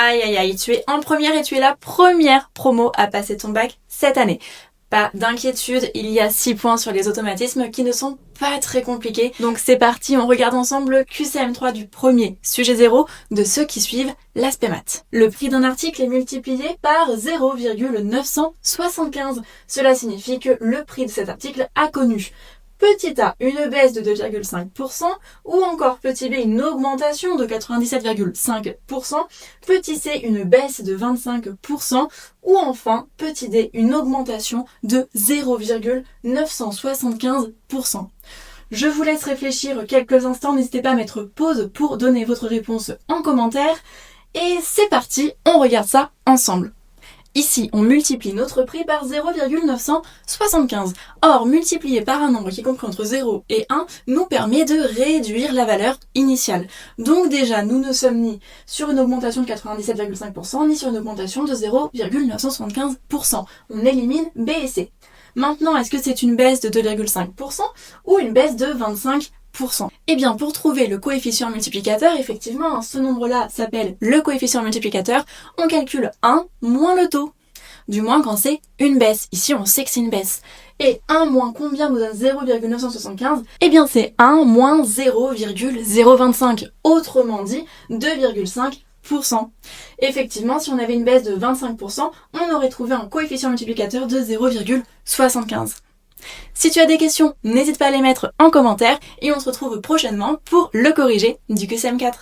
Aïe aïe aïe, tu es en première et tu es la première promo à passer ton bac cette année. Pas d'inquiétude, il y a 6 points sur les automatismes qui ne sont pas très compliqués. Donc c'est parti, on regarde ensemble le QCM3 du premier sujet 0 de ceux qui suivent l'aspect maths. Le prix d'un article est multiplié par 0,975. Cela signifie que le prix de cet article a connu petit a, une baisse de 2,5%, ou encore petit b, une augmentation de 97,5%, petit c, une baisse de 25%, ou enfin petit d, une augmentation de 0,975%. Je vous laisse réfléchir quelques instants, n'hésitez pas à mettre pause pour donner votre réponse en commentaire, et c'est parti, on regarde ça ensemble. Ici, on multiplie notre prix par 0,975. Or, multiplier par un nombre qui comprend entre 0 et 1 nous permet de réduire la valeur initiale. Donc déjà, nous ne sommes ni sur une augmentation de 97,5%, ni sur une augmentation de 0,975%. On élimine B et C. Maintenant, est-ce que c'est une baisse de 2,5% ou une baisse de 25%? Eh bien, pour trouver le coefficient multiplicateur, effectivement, ce nombre-là s'appelle le coefficient multiplicateur. On calcule 1 moins le taux. Du moins quand c'est une baisse. Ici, on sait que c'est une baisse. Et 1 moins combien nous donne 0,975? Eh bien, c'est 1 moins 0,025. Autrement dit, 2,5%. Effectivement, si on avait une baisse de 25%, on aurait trouvé un coefficient multiplicateur de 0,75. Si tu as des questions, n'hésite pas à les mettre en commentaire et on se retrouve prochainement pour le corrigé du QCM4.